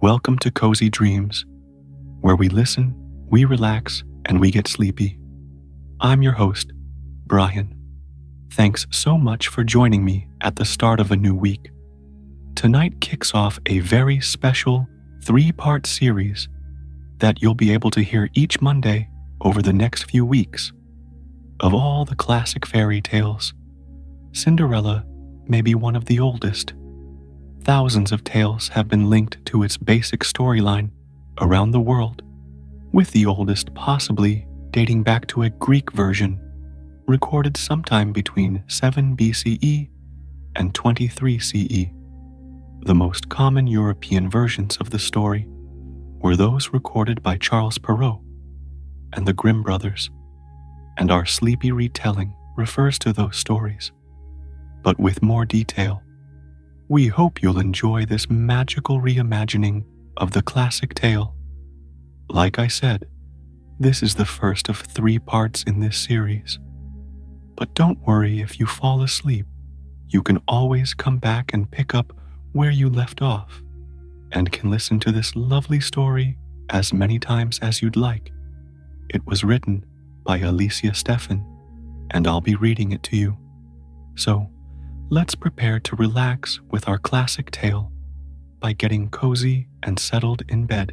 Welcome to Cozy Dreams, where we listen, we relax, and we get sleepy. I'm your host, Brian. Thanks so much for joining me at the start of a new week. Tonight kicks off a very special 3-part series that you'll be able to hear each Monday over the next few weeks. Of all the classic fairy tales, Cinderella may be one of the oldest. Thousands of tales have been linked to its basic storyline around the world, with the oldest possibly dating back to a Greek version recorded sometime between 7 BCE and 23 CE. The most common European versions of the story were those recorded by Charles Perrault and the Grimm brothers, and our sleepy retelling refers to those stories, but with more detail. We hope you'll enjoy this magical reimagining of the classic tale. Like I said, this is the first of 3 parts in this series. But don't worry if you fall asleep. You can always come back and pick up where you left off, and can listen to this lovely story as many times as you'd like. It was written by Alicia Steffen, and I'll be reading it to you. So, let's prepare to relax with our classic tale by getting cozy and settled in bed.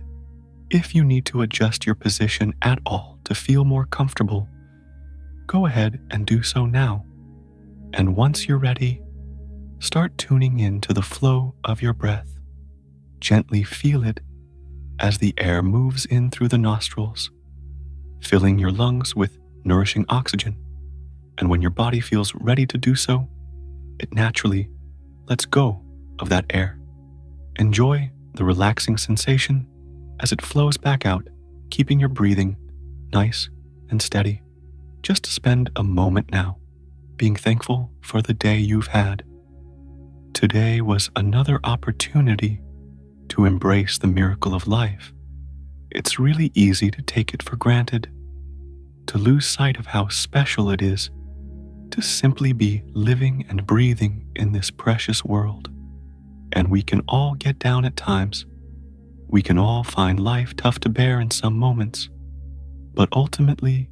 If you need to adjust your position at all to feel more comfortable, go ahead and do so now. And once you're ready, start tuning in to the flow of your breath. Gently feel it as the air moves in through the nostrils, filling your lungs with nourishing oxygen. And when your body feels ready to do so, it naturally lets go of that air. Enjoy the relaxing sensation as it flows back out, keeping your breathing nice and steady. Just spend a moment now, being thankful for the day you've had. Today was another opportunity to embrace the miracle of life. It's really easy to take it for granted, to lose sight of how special it is to simply be living and breathing in this precious world. And we can all get down at times. We can all find life tough to bear in some moments. But ultimately,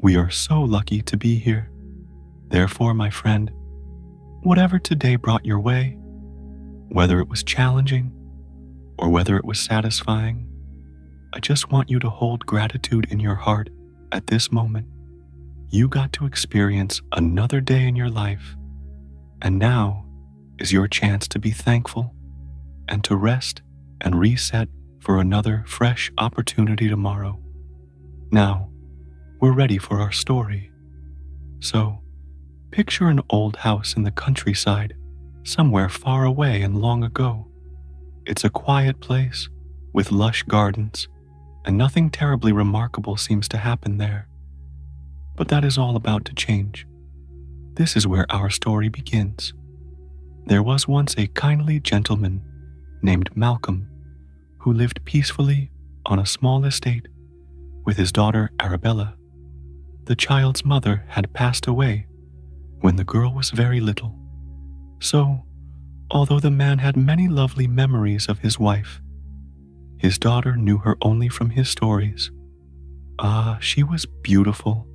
we are so lucky to be here. Therefore, my friend, whatever today brought your way, whether it was challenging or whether it was satisfying, I just want you to hold gratitude in your heart at this moment. You got to experience another day in your life, and now is your chance to be thankful and to rest and reset for another fresh opportunity tomorrow. Now, we're ready for our story. So, picture an old house in the countryside, somewhere far away and long ago. It's a quiet place with lush gardens, and nothing terribly remarkable seems to happen there. But that is all about to change. This is where our story begins. There was once a kindly gentleman named Malcolm who lived peacefully on a small estate with his daughter Arabella. The child's mother had passed away when the girl was very little. So, although the man had many lovely memories of his wife, his daughter knew her only from his stories. She was beautiful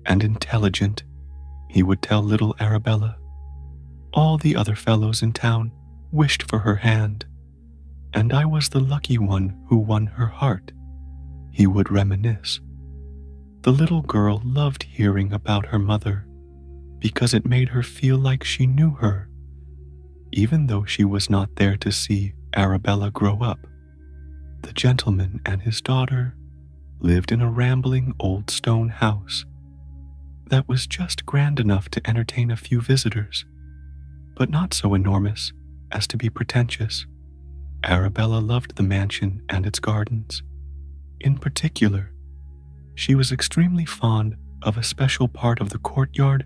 and intelligent, he would tell little Arabella. All the other fellows in town wished for her hand, and I was the lucky one who won her heart, he would reminisce. The little girl loved hearing about her mother because it made her feel like she knew her, even though she was not there to see Arabella grow up. The gentleman and his daughter lived in a rambling old stone house that was just grand enough to entertain a few visitors, but not so enormous as to be pretentious. Arabella loved the mansion and its gardens. In particular, she was extremely fond of a special part of the courtyard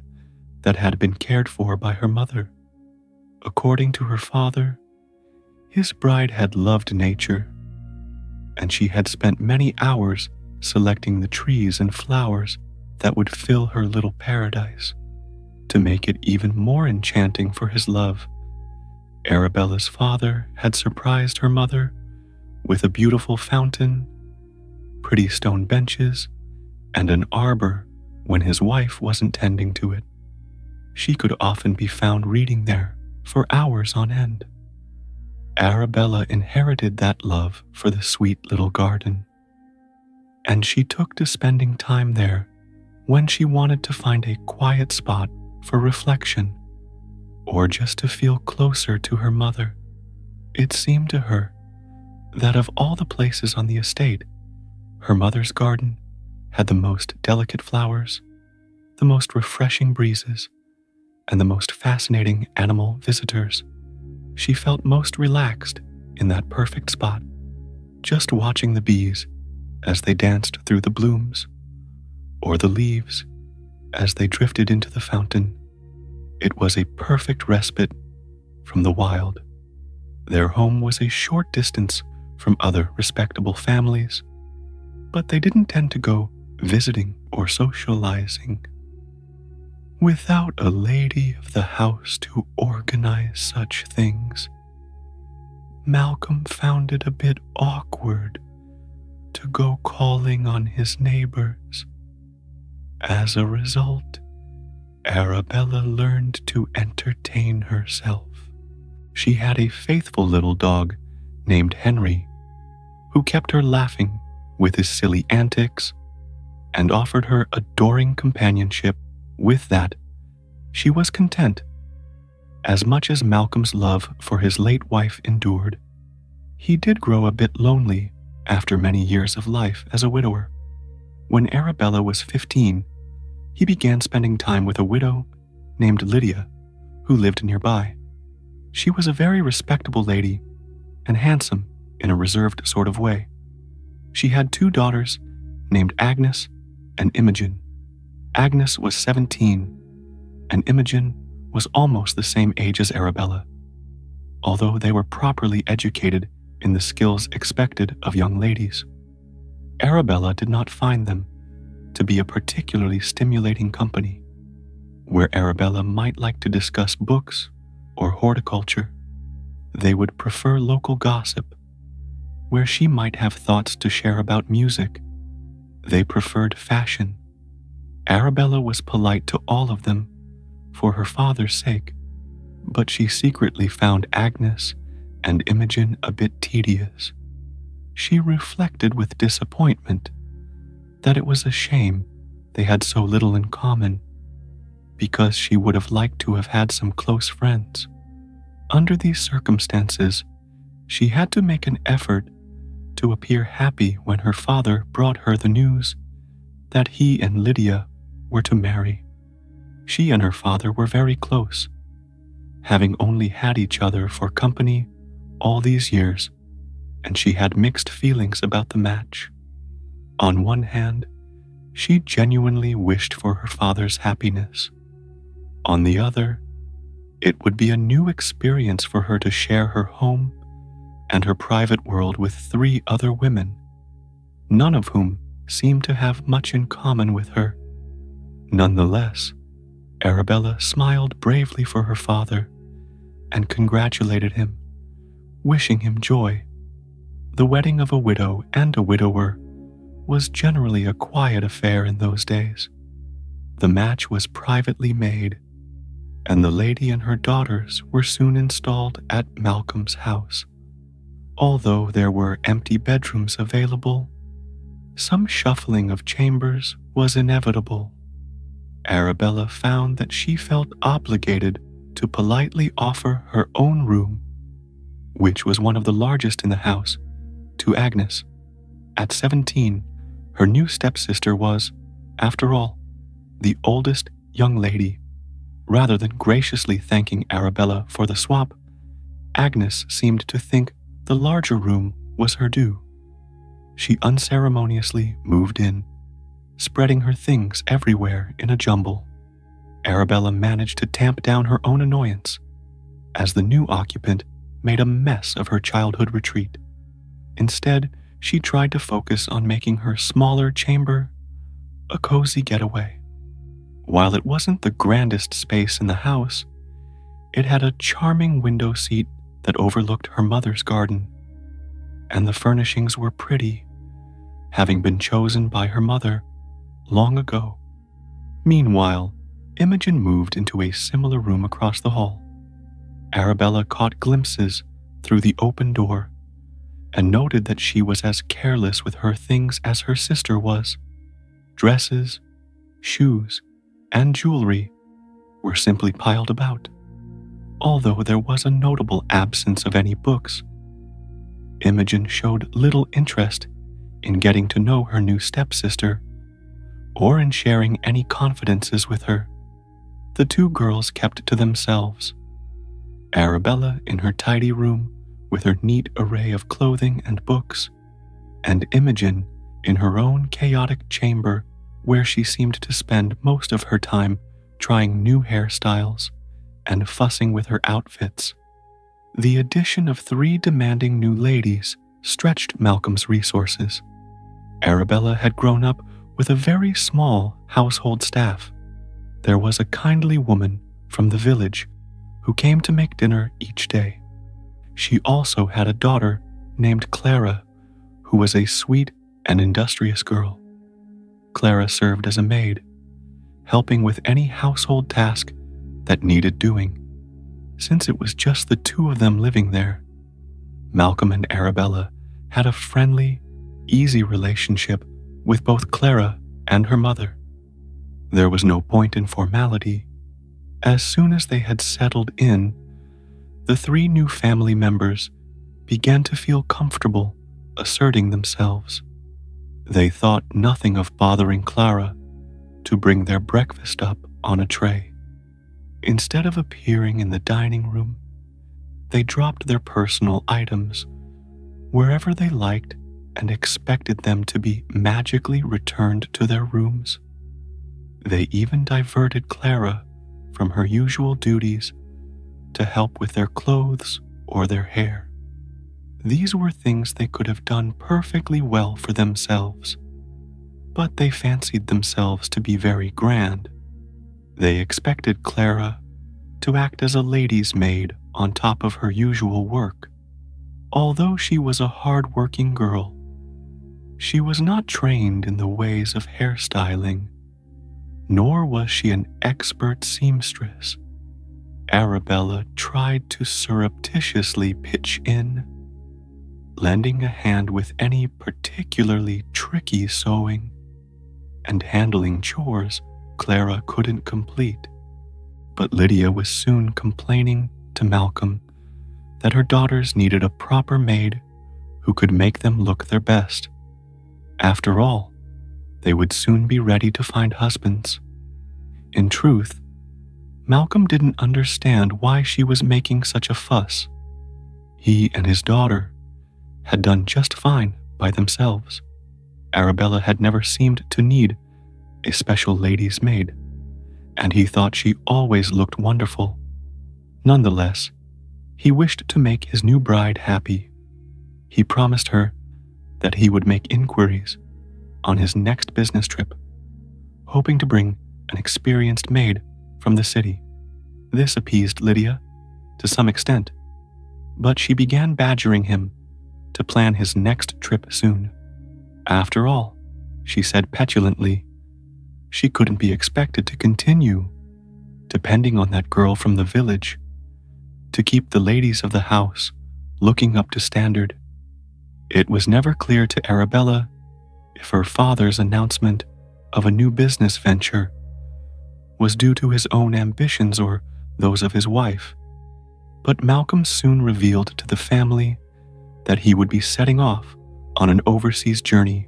that had been cared for by her mother. According to her father, his bride had loved nature, and she had spent many hours selecting the trees and flowers that would fill her little paradise. To make it even more enchanting for his love, Arabella's father had surprised her mother with a beautiful fountain, pretty stone benches, and an arbor when his wife wasn't tending to it. She could often be found reading there for hours on end. Arabella inherited that love for the sweet little garden, and she took to spending time there when she wanted to find a quiet spot for reflection or just to feel closer to her mother. It seemed to her that of all the places on the estate, her mother's garden had the most delicate flowers, the most refreshing breezes, and the most fascinating animal visitors. She felt most relaxed in that perfect spot, just watching the bees as they danced through the blooms, or the leaves as they drifted into the fountain. It was a perfect respite from the wild. Their home was a short distance from other respectable families, but they didn't tend to go visiting or socializing. Without a lady of the house to organize such things, Malcolm found it a bit awkward to go calling on his neighbors. As a result, Arabella learned to entertain herself. She had a faithful little dog named Henry, who kept her laughing with his silly antics and offered her adoring companionship. With that, she was content. As much as Malcolm's love for his late wife endured, he did grow a bit lonely after many years of life as a widower. When Arabella was 15, he began spending time with a widow named Lydia, who lived nearby. She was a very respectable lady and handsome in a reserved sort of way. She had 2 daughters named Agnes and Imogen. Agnes was 17, and Imogen was almost the same age as Arabella, although they were properly educated in the skills expected of young ladies. Arabella did not find them to be a particularly stimulating company, where Arabella might like to discuss books or horticulture. They would prefer local gossip, where she might have thoughts to share about music. They preferred fashion. Arabella was polite to all of them for her father's sake, but she secretly found Agnes and Imogen a bit tedious. She reflected with disappointment that it was a shame they had so little in common, because she would have liked to have had some close friends. Under these circumstances, she had to make an effort to appear happy when her father brought her the news that he and Lydia were to marry. She and her father were very close, having only had each other for company all these years, and she had mixed feelings about the match. On one hand, she genuinely wished for her father's happiness. On the other, it would be a new experience for her to share her home and her private world with 3 other women, none of whom seemed to have much in common with her. Nonetheless, Arabella smiled bravely for her father and congratulated him, wishing him joy. The wedding of a widow and a widower was generally a quiet affair in those days. The match was privately made, and the lady and her daughters were soon installed at Malcolm's house. Although there were empty bedrooms available, some shuffling of chambers was inevitable. Arabella found that she felt obligated to politely offer her own room, which was one of the largest in the house, to Agnes. At 17, her new stepsister was, after all, the oldest young lady. Rather than graciously thanking Arabella for the swap, Agnes seemed to think the larger room was her due. She unceremoniously moved in, spreading her things everywhere in a jumble. Arabella managed to tamp down her own annoyance, as the new occupant made a mess of her childhood retreat. Instead, she tried to focus on making her smaller chamber a cozy getaway. While it wasn't the grandest space in the house, it had a charming window seat that overlooked her mother's garden. and the furnishings were pretty, having been chosen by her mother long ago. Meanwhile, Imogen moved into a similar room across the hall. Arabella caught glimpses through the open door and noted that she was as careless with her things as her sister was. Dresses, shoes, and jewelry were simply piled about, although there was a notable absence of any books. Imogen showed little interest in getting to know her new stepsister or in sharing any confidences with her. The two girls kept to themselves. Arabella in her tidy room with her neat array of clothing and books, and Imogen in her own chaotic chamber where she seemed to spend most of her time trying new hairstyles and fussing with her outfits. The addition of 3 demanding new ladies stretched Malcolm's resources. Arabella had grown up with a very small household staff. There was a kindly woman from the village who came to make dinner each day. She also had a daughter named Clara, who was a sweet and industrious girl. Clara served as a maid, helping with any household task that needed doing. Since it was just the 2 of them living there, Malcolm and Arabella had a friendly, easy relationship with both Clara and her mother. There was no point in formality. As soon as they had settled in, the 3 new family members began to feel comfortable asserting themselves. They thought nothing of bothering Clara to bring their breakfast up on a tray. Instead of appearing in the dining room, they dropped their personal items wherever they liked and expected them to be magically returned to their rooms. They even diverted Clara from her usual duties to help with their clothes or their hair. These were things they could have done perfectly well for themselves, but they fancied themselves to be very grand. They expected Clara to act as a lady's maid on top of her usual work. Although she was a hard-working girl, she was not trained in the ways of hairstyling, nor was she an expert seamstress. Arabella tried to surreptitiously pitch in, lending a hand with any particularly tricky sewing, and handling chores Clara couldn't complete. But Lydia was soon complaining to Malcolm that her daughters needed a proper maid who could make them look their best. After all, they would soon be ready to find husbands. In truth, Malcolm didn't understand why she was making such a fuss. He and his daughter had done just fine by themselves. Arabella had never seemed to need a special lady's maid, and he thought she always looked wonderful. Nonetheless, he wished to make his new bride happy. He promised her that he would make inquiries on his next business trip, hoping to bring an experienced maid from the city. This appeased Lydia to some extent, but she began badgering him to plan his next trip soon. After all, she said petulantly, she couldn't be expected to continue depending on that girl from the village to keep the ladies of the house looking up to standard. It was never clear to Arabella if her father's announcement of a new business venture was due to his own ambitions or those of his wife, but Malcolm soon revealed to the family that he would be setting off on an overseas journey.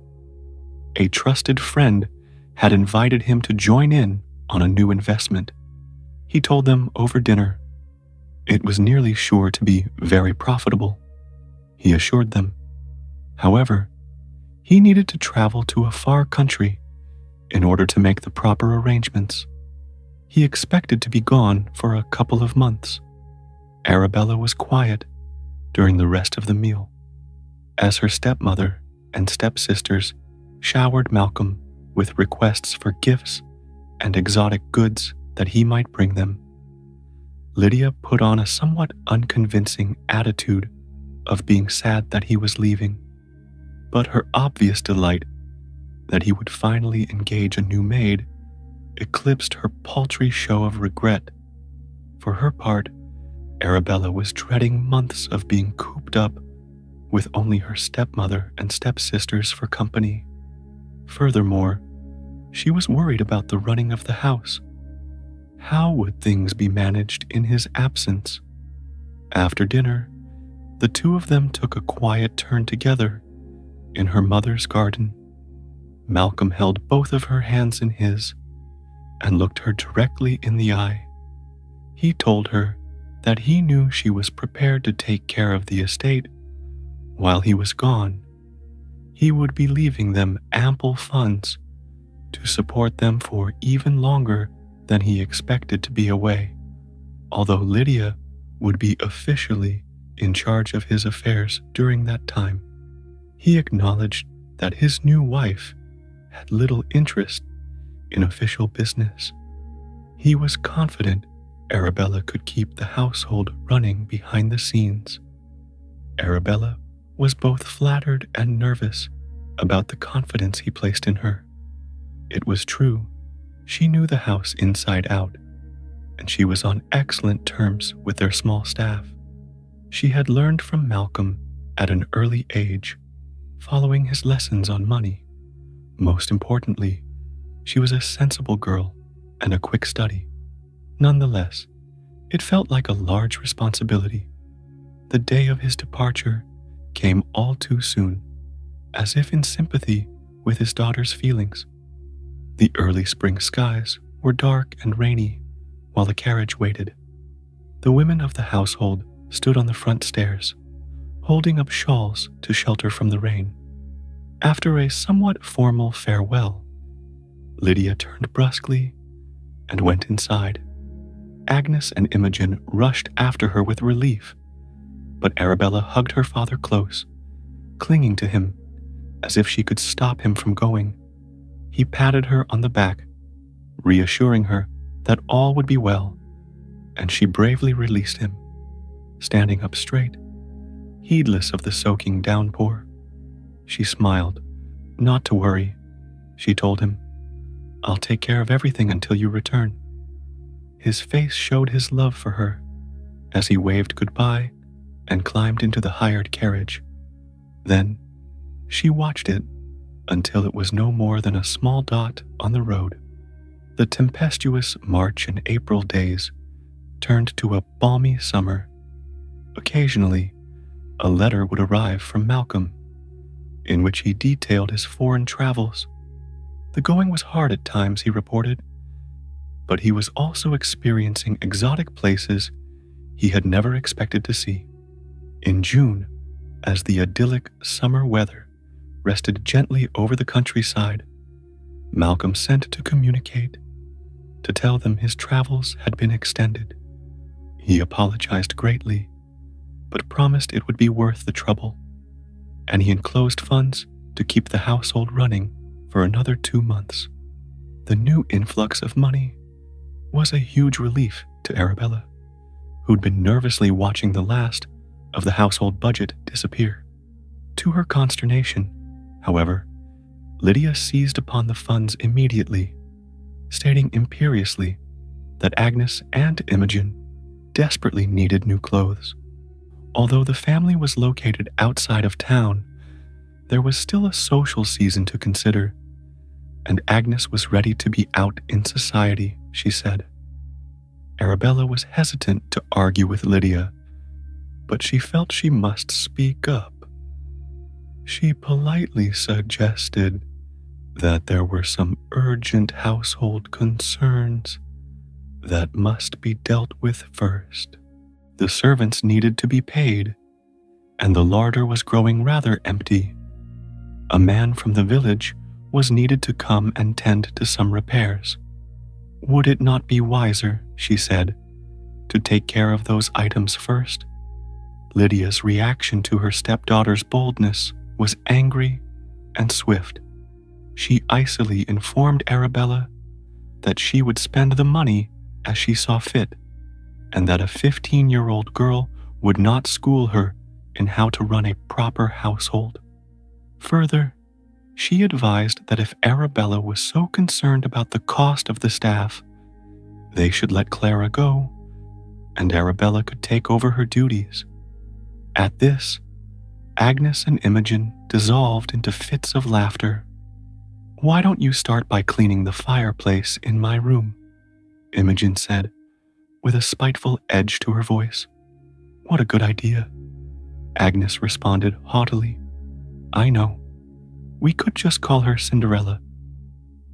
A trusted friend had invited him to join in on a new investment. He told them over dinner it was nearly sure to be very profitable, he assured them. However, he needed to travel to a far country in order to make the proper arrangements. He expected to be gone for a couple of months. Arabella was quiet during the rest of the meal, as her stepmother and stepsisters showered Malcolm with requests for gifts and exotic goods that he might bring them. Lydia put on a somewhat unconvincing attitude of being sad that he was leaving, but her obvious delight that he would finally engage a new maid eclipsed her paltry show of regret. For her part, Arabella was dreading months of being cooped up with only her stepmother and stepsisters for company. Furthermore, she was worried about the running of the house. How would things be managed in his absence? After dinner, the two of them took a quiet turn together in her mother's garden. Malcolm held both of her hands in his and looked her directly in the eye. He told her that he knew she was prepared to take care of the estate while he was gone. He would be leaving them ample funds to support them for even longer than he expected to be away, although Lydia would be officially in charge of his affairs during that time. He acknowledged that his new wife had little interest in official business. He was confident Arabella could keep the household running behind the scenes. Arabella was both flattered and nervous about the confidence he placed in her. It was true, she knew the house inside out, and she was on excellent terms with their small staff. She had learned from Malcolm at an early age, following his lessons on money. Most importantly, she was a sensible girl and a quick study. Nonetheless, it felt like a large responsibility. The day of his departure came all too soon, as if in sympathy with his daughter's feelings. The early spring skies were dark and rainy while the carriage waited. The women of the household stood on the front stairs, holding up shawls to shelter from the rain. After a somewhat formal farewell, Lydia turned brusquely and went inside. Agnes and Imogen rushed after her with relief, but Arabella hugged her father close, clinging to him as if she could stop him from going. He patted her on the back, reassuring her that all would be well, and she bravely released him, standing up straight, heedless of the soaking downpour. She smiled. "Not to worry," she told him. "I'll take care of everything until you return." His face showed his love for her as he waved goodbye and climbed into the hired carriage. Then she watched it until it was no more than a small dot on the road. The tempestuous March and April days turned to a balmy summer. Occasionally, a letter would arrive from Malcolm, in which he detailed his foreign travels. The going was hard at times, he reported, but he was also experiencing exotic places he had never expected to see. In June, as the idyllic summer weather rested gently over the countryside, Malcolm sent to communicate, to tell them his travels had been extended. He apologized greatly, but promised it would be worth the trouble, and he enclosed funds to keep the household running for another 2 months. The new influx of money was a huge relief to Arabella, who'd been nervously watching the last of the household budget disappear. To her consternation, however, Lydia seized upon the funds immediately, stating imperiously that Agnes and Imogen desperately needed new clothes. Although the family was located outside of town, there was still a social season to consider, and Agnes was ready to be out in society, she said. Arabella was hesitant to argue with Lydia, but she felt she must speak up. She politely suggested that there were some urgent household concerns that must be dealt with first. The servants needed to be paid, and the larder was growing rather empty. A man from the village was needed to come and tend to some repairs. Would it not be wiser, she said, to take care of those items first? Lydia's reaction to her stepdaughter's boldness was angry and swift. She icily informed Arabella that she would spend the money as she saw fit, and that a 15-year-old girl would not school her in how to run a proper household. Further, she advised that if Arabella was so concerned about the cost of the staff, they should let Clara go, and Arabella could take over her duties. At this, Agnes and Imogen dissolved into fits of laughter. "Why don't you start by cleaning the fireplace in my room?" Imogen said, with a spiteful edge to her voice. "What a good idea," Agnes responded haughtily. "I know. We could just call her Cinderella."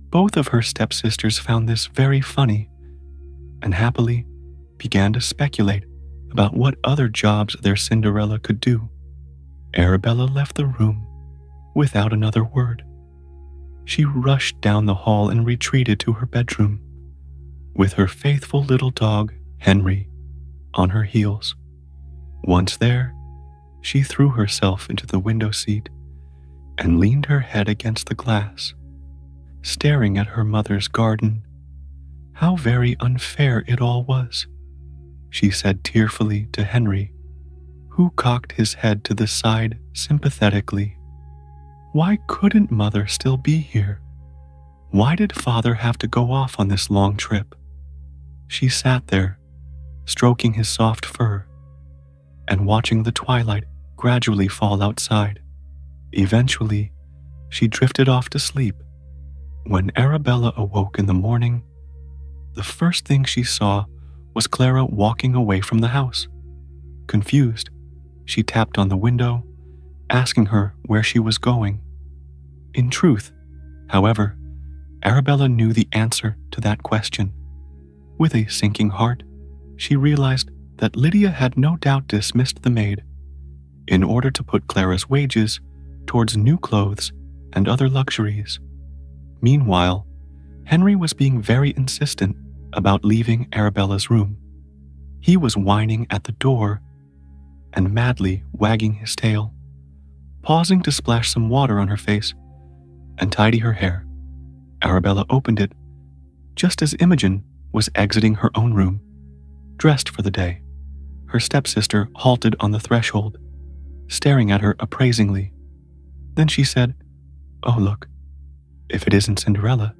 Both of her stepsisters found this very funny and happily began to speculate about what other jobs their Cinderella could do. Arabella left the room without another word. She rushed down the hall and retreated to her bedroom, with her faithful little dog, Henry, on her heels. Once there, she threw herself into the window seat and leaned her head against the glass, staring at her mother's garden. How very unfair it all was, she said tearfully to Henry, who cocked his head to the side sympathetically. Why couldn't Mother still be here? Why did Father have to go off on this long trip? She sat there, stroking his soft fur, and watching the twilight gradually fall outside. Eventually, she drifted off to sleep. When Arabella awoke in the morning, the first thing she saw was Clara walking away from the house. Confused, she tapped on the window, asking her where she was going. In truth, however, Arabella knew the answer to that question. With a sinking heart, she realized that Lydia had no doubt dismissed the maid in order to put Clara's wages towards new clothes and other luxuries. Meanwhile, Henry was being very insistent about leaving Arabella's room. He was whining at the door and madly wagging his tail, pausing to splash some water on her face and tidy her hair. Arabella opened it just as Imogen was exiting her own room, dressed for the day. Her stepsister halted on the threshold, staring at her appraisingly. Then she said, "Oh, look, if it isn't Cinderella.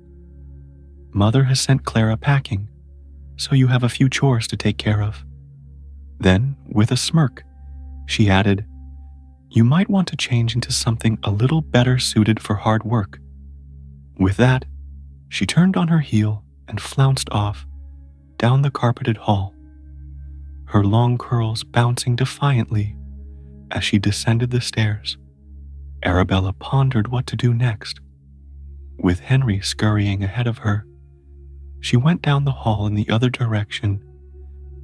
Mother has sent Clara packing, so you have a few chores to take care of." Then, with a smirk, she added, "You might want to change into something a little better suited for hard work." With that, she turned on her heel and flounced off down the carpeted hall, her long curls bouncing defiantly as she descended the stairs. Arabella pondered what to do next. With Henry scurrying ahead of her, she went down the hall in the other direction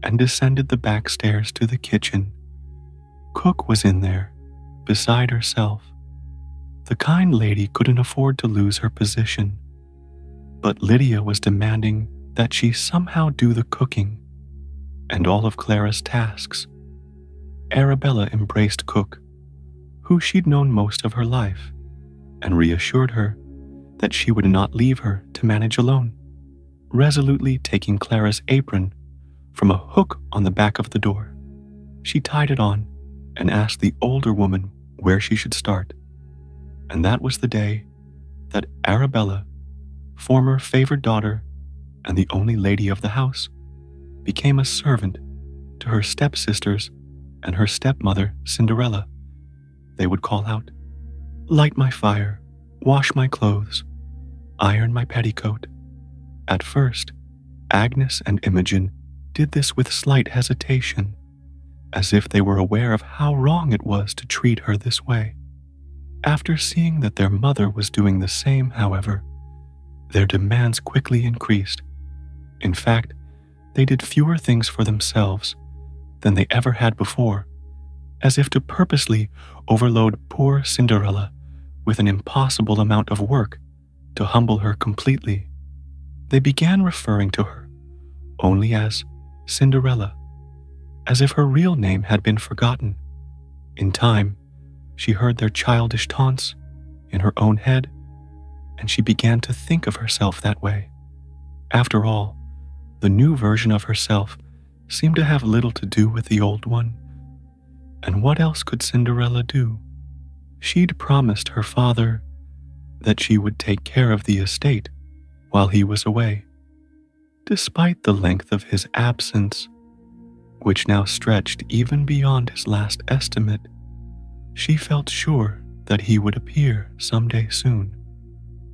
and descended the back stairs to the kitchen. Cook was in there, beside herself. The kind lady couldn't afford to lose her position, but Lydia was demanding that she somehow do the cooking and all of Clara's tasks. Arabella embraced Cook, who she'd known most of her life, and reassured her that she would not leave her to manage alone, resolutely taking Clara's apron from a hook on the back of the door. She tied it on and asked the older woman where she should start. And that was the day that Arabella, former favored daughter and the only lady of the house, became a servant to her stepsisters and her stepmother, Cinderella. They would call out, "Light my fire, wash my clothes, iron my petticoat." At first, Agnes and Imogen did this with slight hesitation, as if they were aware of how wrong it was to treat her this way. After seeing that their mother was doing the same, however, their demands quickly increased. In fact, they did fewer things for themselves than they ever had before, as if to purposely overload poor Cinderella with an impossible amount of work to humble her completely. They began referring to her only as Cinderella, as if her real name had been forgotten. In time, she heard their childish taunts in her own head, and she began to think of herself that way. After all, the new version of herself seemed to have little to do with the old one. And what else could Cinderella do? She'd promised her father that she would take care of the estate while he was away. Despite the length of his absence, which now stretched even beyond his last estimate, she felt sure that he would appear someday soon.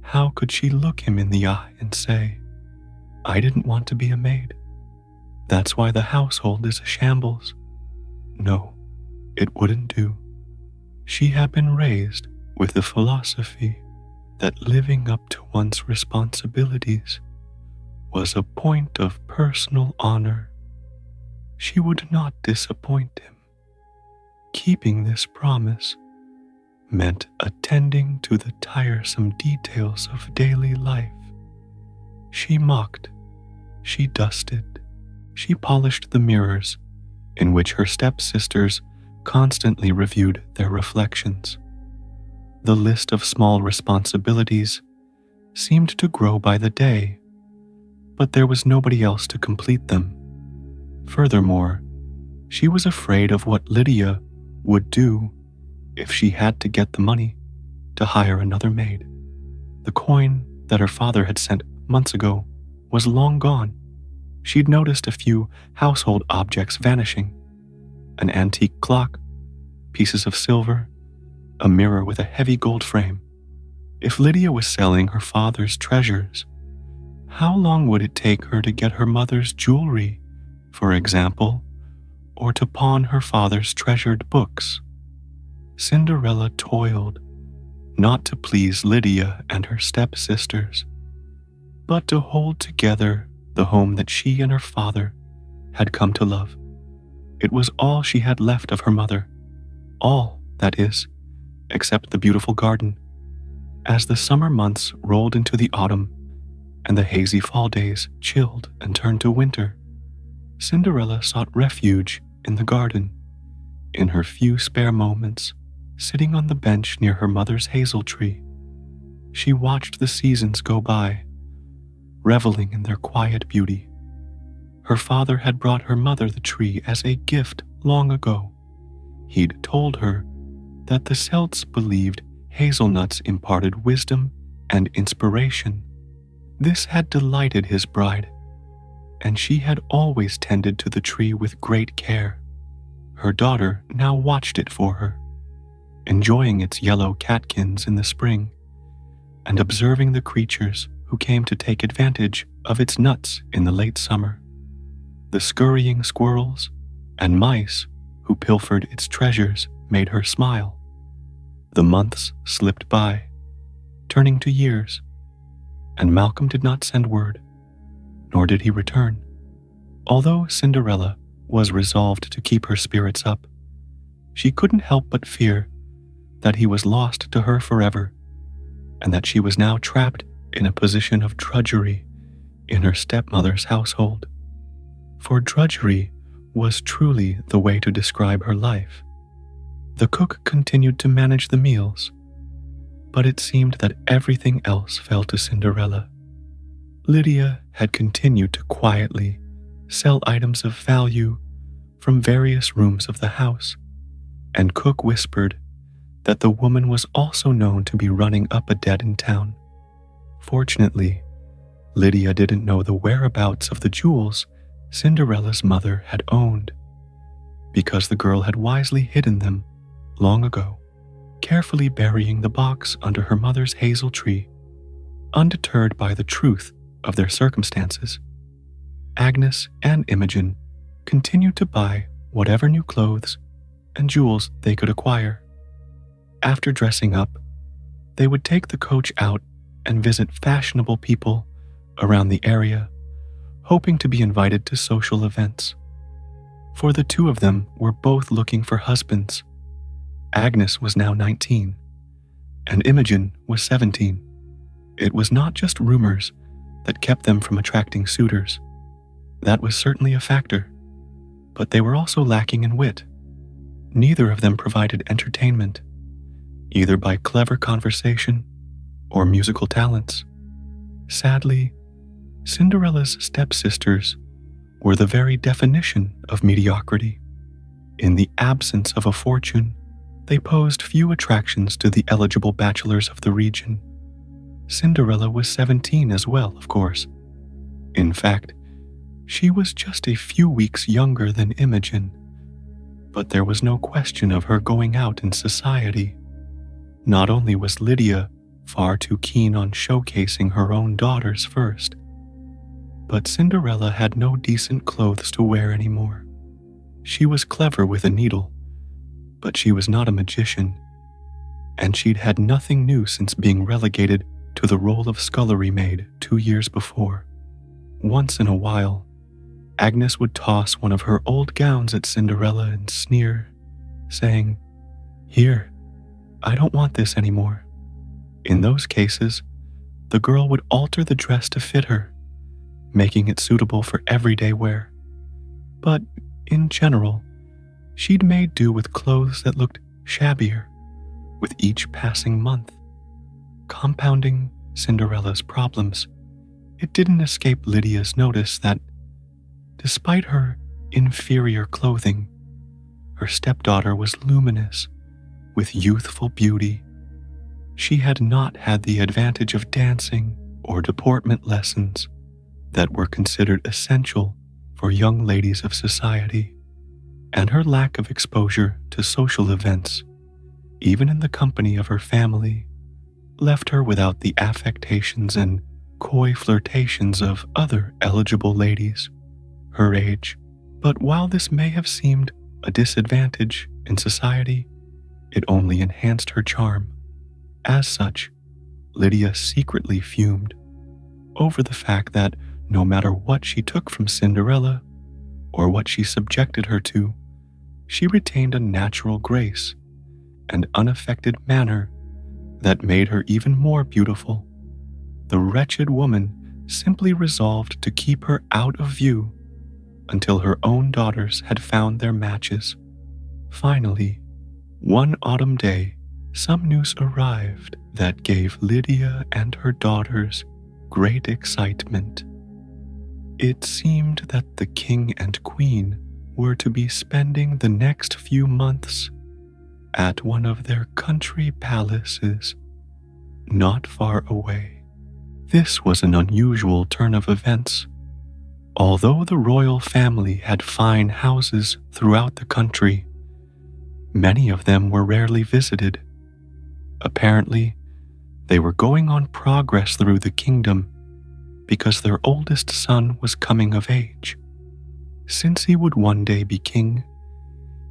How could she look him in the eye and say, "I didn't want to be a maid. That's why the household is a shambles"? No, it wouldn't do. She had been raised with the philosophy that living up to one's responsibilities was a point of personal honor. She would not disappoint him. Keeping this promise meant attending to the tiresome details of daily life. She mocked, she dusted, she polished the mirrors in which her stepsisters constantly reviewed their reflections. The list of small responsibilities seemed to grow by the day, but there was nobody else to complete them. Furthermore, she was afraid of what Lydia would do if she had to get the money to hire another maid. The coin that her father had sent months ago was long gone. She'd noticed a few household objects vanishing: an antique clock, pieces of silver, a mirror with a heavy gold frame. If Lydia was selling her father's treasures, how long would it take her to get her mother's jewelry, for example, or to pawn her father's treasured books? Cinderella toiled, not to please Lydia and her stepsisters, but to hold together the home that she and her father had come to love. It was all she had left of her mother, all, that is, except the beautiful garden. As the summer months rolled into the autumn and the hazy fall days chilled and turned to winter, Cinderella sought refuge in the garden. In her few spare moments, sitting on the bench near her mother's hazel tree, she watched the seasons go by, reveling in their quiet beauty. Her father had brought her mother the tree as a gift long ago. He'd told her that the Celts believed hazelnuts imparted wisdom and inspiration. This had delighted his bride, and she had always tended to the tree with great care. Her daughter now watched it for her, enjoying its yellow catkins in the spring, and observing the creatures who came to take advantage of its nuts in the late summer. The scurrying squirrels and mice who pilfered its treasures made her smile. The months slipped by, turning to years, and Malcolm did not send word, nor did he return. Although Cinderella was resolved to keep her spirits up, she couldn't help but fear that he was lost to her forever, and that she was now trapped in a position of drudgery in her stepmother's household. For drudgery was truly the way to describe her life. The cook continued to manage the meals, but it seemed that everything else fell to Cinderella. Lydia had continued to quietly sell items of value from various rooms of the house, and cook whispered that the woman was also known to be running up a debt in town. Fortunately, Lydia didn't know the whereabouts of the jewels Cinderella's mother had owned, because the girl had wisely hidden them long ago, carefully burying the box under her mother's hazel tree. Undeterred by the truth of their circumstances, Agnes and Imogen continued to buy whatever new clothes and jewels they could acquire. After dressing up, they would take the coach out and visit fashionable people around the area, hoping to be invited to social events. For the two of them were both looking for husbands. Agnes was now 19, and Imogen was 17. It was not just rumors that kept them from attracting suitors. That was certainly a factor, but they were also lacking in wit. Neither of them provided entertainment, either by clever conversation or musical talents. Sadly, Cinderella's stepsisters were the very definition of mediocrity. In the absence of a fortune, they posed few attractions to the eligible bachelors of the region. Cinderella was 17 as well, of course. In fact, she was just a few weeks younger than Imogen, but there was no question of her going out in society. Not only was Lydia far too keen on showcasing her own daughters first, but Cinderella had no decent clothes to wear anymore. She was clever with a needle, but she was not a magician, and she'd had nothing new since being relegated to the role of scullery maid 2 years before. Once in a while, Agnes would toss one of her old gowns at Cinderella and sneer, saying, "Here, I don't want this anymore." In those cases, the girl would alter the dress to fit her, making it suitable for everyday wear. But in general, she'd made do with clothes that looked shabbier with each passing month. Compounding Cinderella's problems, it didn't escape Lydia's notice that, despite her inferior clothing, her stepdaughter was luminous with youthful beauty. She had not had the advantage of dancing or deportment lessons that were considered essential for young ladies of society, and her lack of exposure to social events, even in the company of her family, left her without the affectations and coy flirtations of other eligible ladies her age. But while this may have seemed a disadvantage in society, it only enhanced her charm. As such, Lydia secretly fumed over the fact that no matter what she took from Cinderella or what she subjected her to, she retained a natural grace and unaffected manner that made her even more beautiful. The wretched woman simply resolved to keep her out of view until her own daughters had found their matches. Finally, one autumn day, some news arrived that gave Lydia and her daughters great excitement. It seemed that the king and queen were to be spending the next few months at one of their country palaces, not far away. This was an unusual turn of events. Although the royal family had fine houses throughout the country, many of them were rarely visited. Apparently, they were going on progress through the kingdom because their oldest son was coming of age. Since he would one day be king,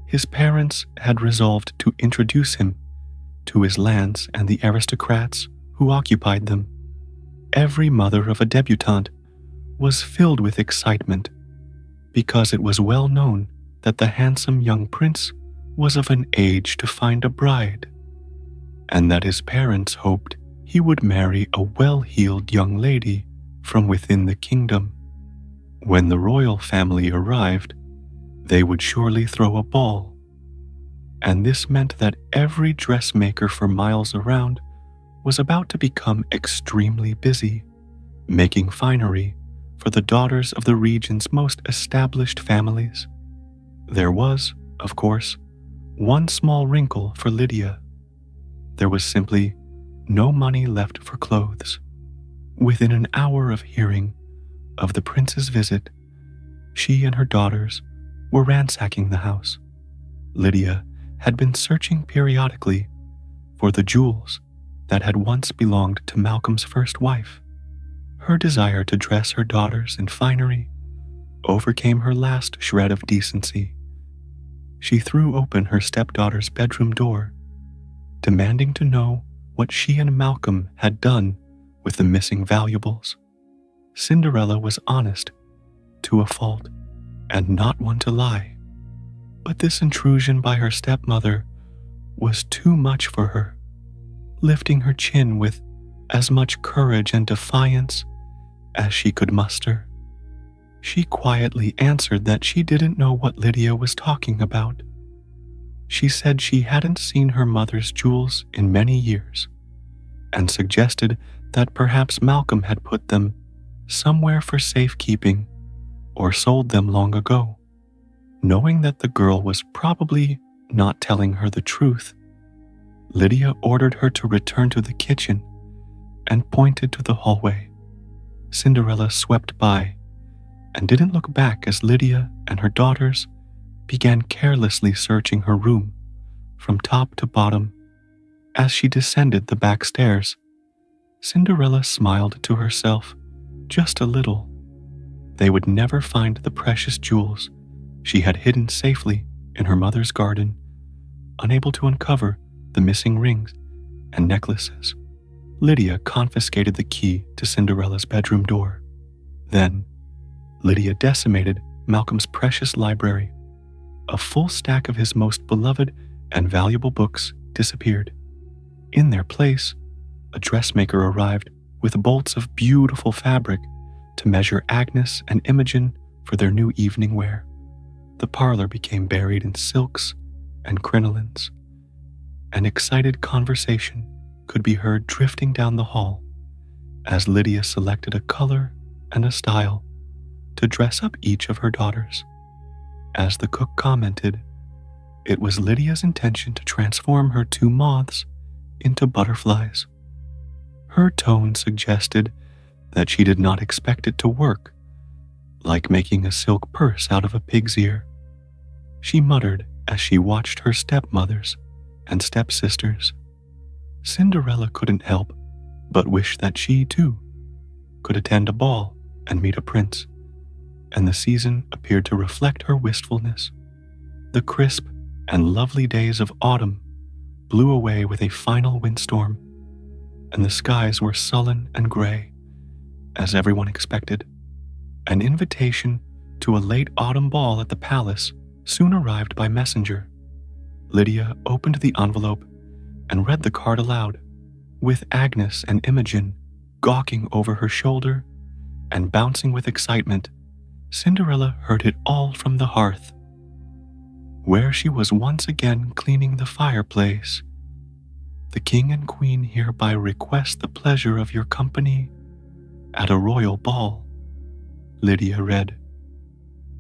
his parents had resolved to introduce him to his lands and the aristocrats who occupied them. Every mother of a debutante was filled with excitement because it was well known that the handsome young prince was of an age to find a bride, and that his parents hoped he would marry a well-heeled young lady from within the kingdom. When the royal family arrived, they would surely throw a ball, and this meant that every dressmaker for miles around was about to become extremely busy, making finery for the daughters of the region's most established families. There was, of course, one small wrinkle for Lydia. There was simply no money left for clothes. Within an hour of hearing of the prince's visit, she and her daughters were ransacking the house. Lydia had been searching periodically for the jewels that had once belonged to Malcolm's first wife. Her desire to dress her daughters in finery overcame her last shred of decency. She threw open her stepdaughter's bedroom door, demanding to know what she and Malcolm had done with the missing valuables. Cinderella was honest to a fault and not one to lie, but this intrusion by her stepmother was too much for her. Lifting her chin with as much courage and defiance as she could muster, she quietly answered that she didn't know what Lydia was talking about. She said she hadn't seen her mother's jewels in many years, and suggested that perhaps Malcolm had put them somewhere for safekeeping or sold them long ago. Knowing that the girl was probably not telling her the truth, Lydia ordered her to return to the kitchen and pointed to the hallway. Cinderella swept by and didn't look back as Lydia and her daughters began carelessly searching her room from top to bottom. As she descended the back stairs, Cinderella smiled to herself just a little. They would never find the precious jewels she had hidden safely in her mother's garden, unable to uncover the missing rings and necklaces. Lydia confiscated the key to Cinderella's bedroom door. Then, Lydia decimated Malcolm's precious library. A full stack of his most beloved and valuable books disappeared. In their place, a dressmaker arrived with bolts of beautiful fabric to measure Agnes and Imogen for their new evening wear. The parlor became buried in silks and crinolines. An excited conversation could be heard drifting down the hall as Lydia selected a color and a style to dress up each of her daughters. As the cook commented, it was Lydia's intention to transform her two moths into butterflies. Her tone suggested that she did not expect it to work, like making a silk purse out of a pig's ear. She muttered as she watched her stepmothers and stepsisters. Cinderella couldn't help but wish that she, too, could attend a ball and meet a prince, and the season appeared to reflect her wistfulness. The crisp and lovely days of autumn blew away with a final windstorm, and the skies were sullen and gray, as everyone expected. An invitation to a late autumn ball at the palace soon arrived by messenger. Lydia opened the envelope and read the card aloud, with Agnes and Imogen gawking over her shoulder and bouncing with excitement. Cinderella heard it all from the hearth, where she was once again cleaning the fireplace. The king and queen hereby request the pleasure of your company at a royal ball, Lydia read.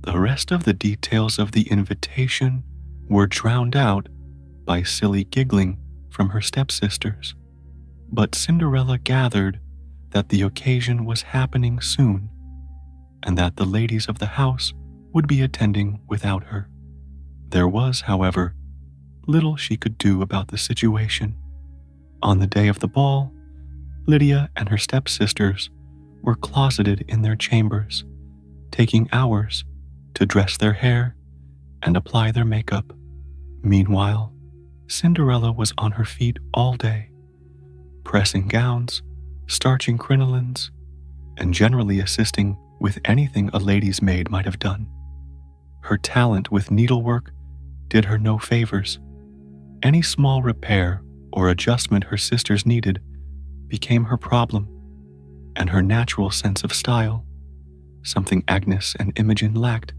The rest of the details of the invitation were drowned out by silly giggling from her stepsisters, but Cinderella gathered that the occasion was happening soon and that the ladies of the house would be attending without her. There was, however, little she could do about the situation. On the day of the ball, Lydia and her stepsisters were closeted in their chambers, taking hours to dress their hair and apply their makeup. Meanwhile, Cinderella was on her feet all day, pressing gowns, starching crinolines, and generally assisting with anything a lady's maid might have done. Her talent with needlework did her no favors. Any small repair or adjustment her sisters needed became her problem, and her natural sense of style, something Agnes and Imogen lacked,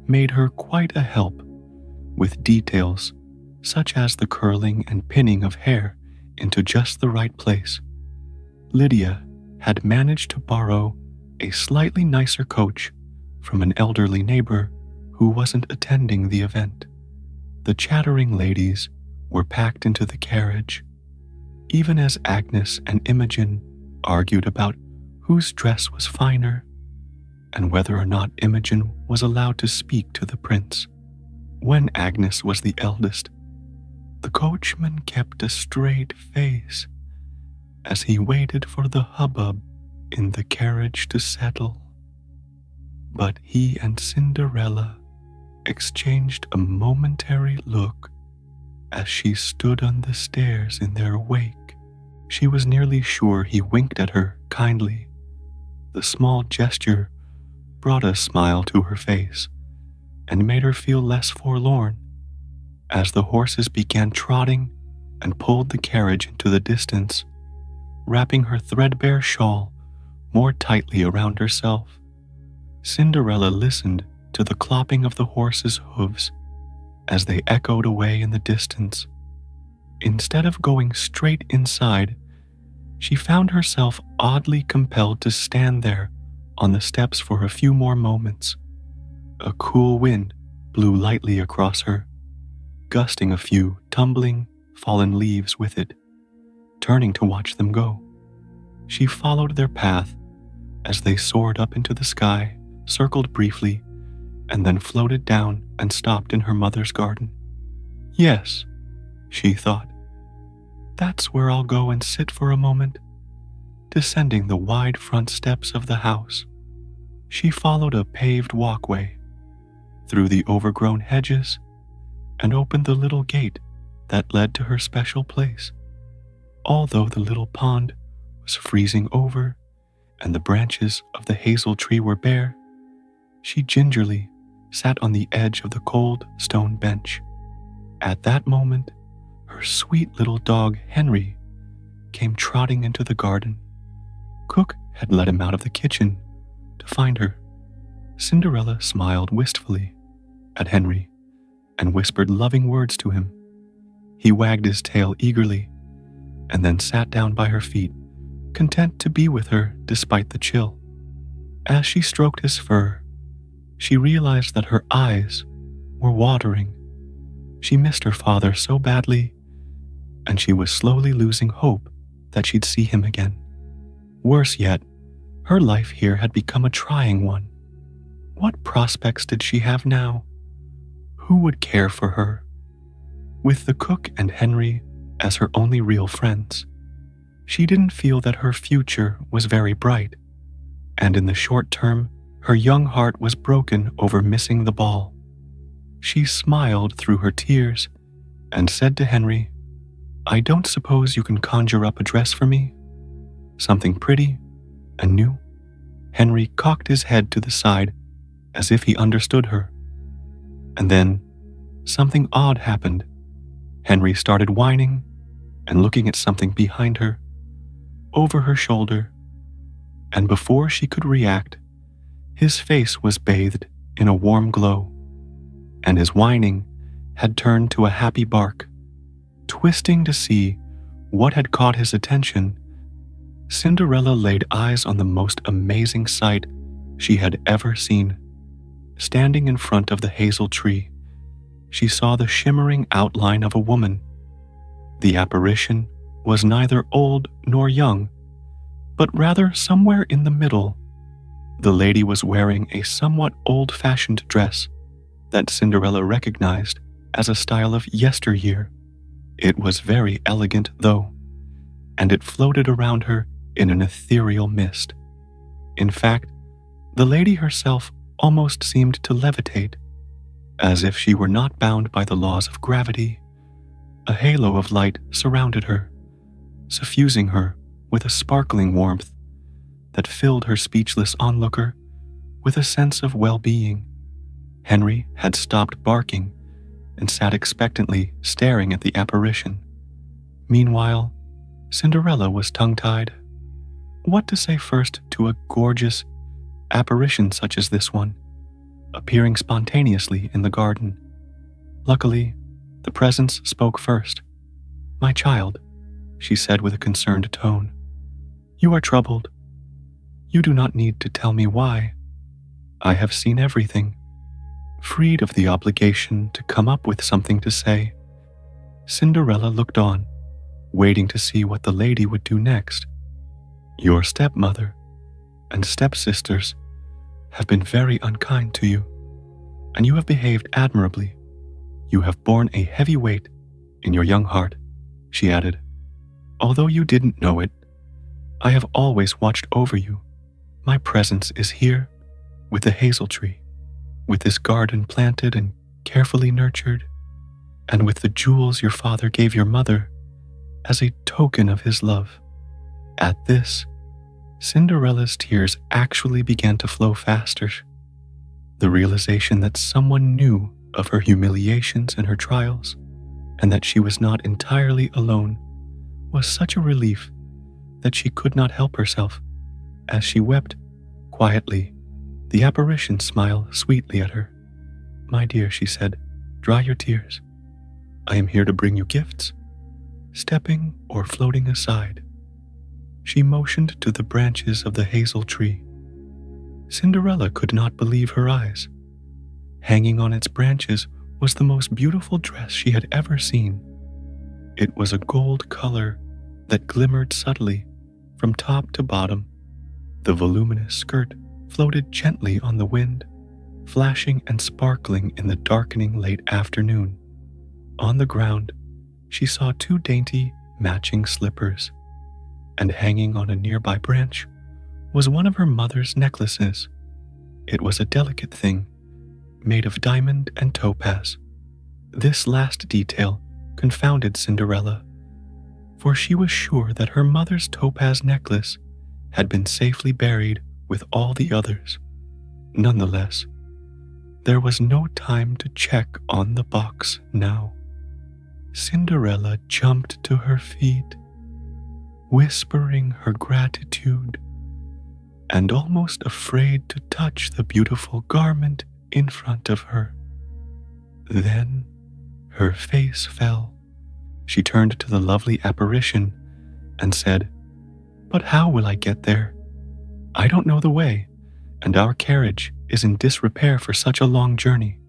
made her quite a help with details such as the curling and pinning of hair into just the right place. Lydia had managed to borrow a slightly nicer coach from an elderly neighbor who wasn't attending the event. The chattering ladies were packed into the carriage, even as Agnes and Imogen argued about whose dress was finer and whether or not Imogen was allowed to speak to the prince. When Agnes was the eldest, the coachman kept a straight face as he waited for the hubbub in the carriage to settle. But he and Cinderella exchanged a momentary look as she stood on the stairs in their wake. She was nearly sure he winked at her kindly. The small gesture brought a smile to her face and made her feel less forlorn as the horses began trotting and pulled the carriage into the distance, wrapping her threadbare shawl more tightly around herself. Cinderella listened to the clopping of the horses' hooves as they echoed away in the distance. Instead of going straight inside, she found herself oddly compelled to stand there on the steps for a few more moments. A cool wind blew lightly across her, gusting a few tumbling, fallen leaves with it. Turning to watch them go, she followed their path as they soared up into the sky, circled briefly, and then floated down and stopped in her mother's garden. Yes, she thought, that's where I'll go and sit for a moment. Descending the wide front steps of the house, she followed a paved walkway through the overgrown hedges and opened the little gate that led to her special place. Although the little pond was freezing over and the branches of the hazel tree were bare, she gingerly sat on the edge of the cold stone bench. At that moment, her sweet little dog Henry came trotting into the garden. Cook had let him out of the kitchen to find her. Cinderella smiled wistfully at Henry and whispered loving words to him. He wagged his tail eagerly and then sat down by her feet, content to be with her despite the chill. As she stroked his fur, she realized that her eyes were watering. She missed her father so badly, and she was slowly losing hope that she'd see him again. Worse yet, her life here had become a trying one. What prospects did she have now? Who would care for her? With the cook and Henry as her only real friends, she didn't feel that her future was very bright, and in the short term, her young heart was broken over missing the ball. She smiled through her tears and said to Henry, I don't suppose you can conjure up a dress for me? Something pretty and new? Henry cocked his head to the side as if he understood her. And then something odd happened. Henry started whining and looking at something behind her, over her shoulder, and before she could react, his face was bathed in a warm glow, and his whining had turned to a happy bark. Twisting to see what had caught his attention, Cinderella laid eyes on the most amazing sight she had ever seen. Standing in front of the hazel tree, she saw the shimmering outline of a woman. The apparition was neither old nor young, but rather somewhere in the middle. The lady was wearing a somewhat old-fashioned dress that Cinderella recognized as a style of yesteryear. It was very elegant, though, and it floated around her in an ethereal mist. In fact, the lady herself almost seemed to levitate, as if she were not bound by the laws of gravity. A halo of light surrounded her, suffusing her with a sparkling warmth that filled her speechless onlooker with a sense of well-being. Henry had stopped barking and sat expectantly staring at the apparition. Meanwhile, Cinderella was tongue-tied. What to say first to a gorgeous apparition such as this one, appearing spontaneously in the garden? Luckily, the presence spoke first. "My child," she said with a concerned tone, "you are troubled. You do not need to tell me why. I have seen everything." Freed of the obligation to come up with something to say, Cinderella looked on, waiting to see what the lady would do next. "Your stepmother and stepsisters have been very unkind to you, and you have behaved admirably. You have borne a heavy weight in your young heart," she added. "Although you didn't know it, I have always watched over you. My presence is here with the hazel tree, with this garden planted and carefully nurtured, and with the jewels your father gave your mother as a token of his love." At this, Cinderella's tears actually began to flow faster. The realization that someone knew of her humiliations and her trials, and that she was not entirely alone, was such a relief that she could not help herself. As she wept quietly, the apparition smiled sweetly at her. "My dear," she said, "dry your tears. I am here to bring you gifts." Stepping or floating aside, she motioned to the branches of the hazel tree. Cinderella could not believe her eyes. Hanging on its branches was the most beautiful dress she had ever seen. It was a gold color that glimmered subtly from top to bottom. The voluminous skirt floated gently on the wind, flashing and sparkling in the darkening late afternoon. On the ground, she saw two dainty, matching slippers, and hanging on a nearby branch was one of her mother's necklaces. It was a delicate thing, made of diamond and topaz. This last detail confounded Cinderella, for she was sure that her mother's topaz necklace had been safely buried with all the others. Nonetheless, there was no time to check on the box now. Cinderella jumped to her feet, whispering her gratitude, and almost afraid to touch the beautiful garment in front of her. Then her face fell. She turned to the lovely apparition and said, "But how will I get there? I don't know the way, and our carriage is in disrepair for such a long journey."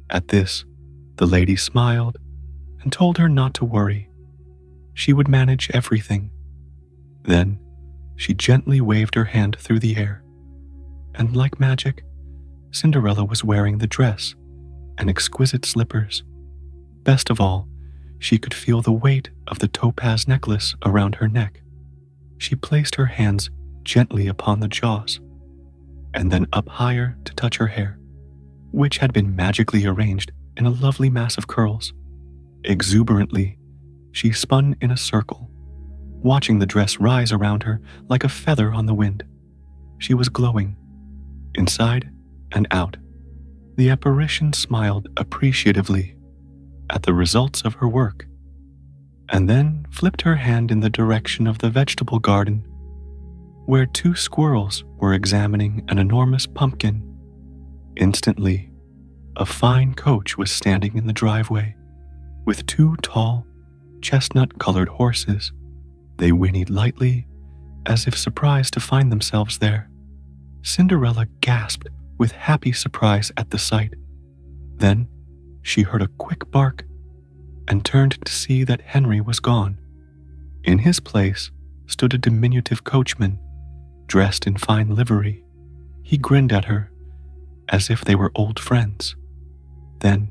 At this, the lady smiled and told her not to worry. She would manage everything. Then she gently waved her hand through the air, and like magic, Cinderella was wearing the dress and exquisite slippers. Best of all, she could feel the weight of the topaz necklace around her neck. She placed her hands gently upon the jaws, and then up higher to touch her hair, which had been magically arranged in a lovely mass of curls. Exuberantly, she spun in a circle, watching the dress rise around her like a feather on the wind. She was glowing, inside and out. The apparition smiled appreciatively at the results of her work, and then flipped her hand in the direction of the vegetable garden, where two squirrels were examining an enormous pumpkin. Instantly, a fine coach was standing in the driveway, with two tall, chestnut-colored horses. They whinnied lightly, as if surprised to find themselves there. Cinderella gasped with happy surprise at the sight. Then she heard a quick bark and turned to see that Henry was gone. In his place stood a diminutive coachman, dressed in fine livery. He grinned at her, as if they were old friends. Then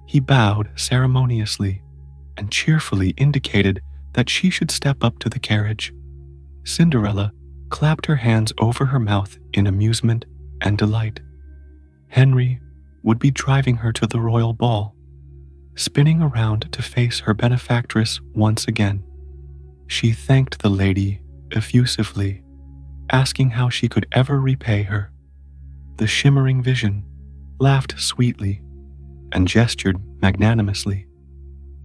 he bowed ceremoniously and cheerfully indicated that she should step up to the carriage. Cinderella clapped her hands over her mouth in amusement and delight. Henry would be driving her to the royal ball, spinning around to face her benefactress once again. She thanked the lady effusively, asking how she could ever repay her. The shimmering vision laughed sweetly and gestured magnanimously.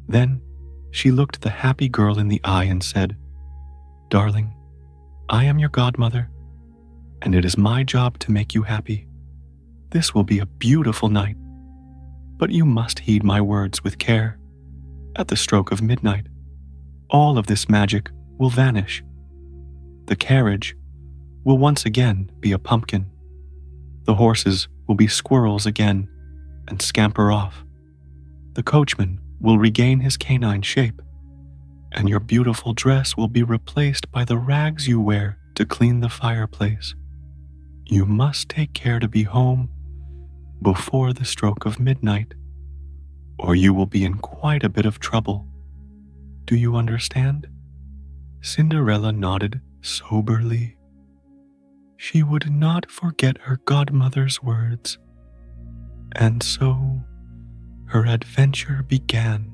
Then she looked the happy girl in the eye and said, "Darling, I am your godmother, and it is my job to make you happy. This will be a beautiful night, but you must heed my words with care. At the stroke of midnight, all of this magic will vanish. The carriage will once again be a pumpkin. The horses will be squirrels again and scamper off. The coachman will regain his canine shape, and your beautiful dress will be replaced by the rags you wear to clean the fireplace. You must take care to be home before the stroke of midnight, or you will be in quite a bit of trouble. Do you understand?" Cinderella nodded soberly. She would not forget her godmother's words, and so her adventure began.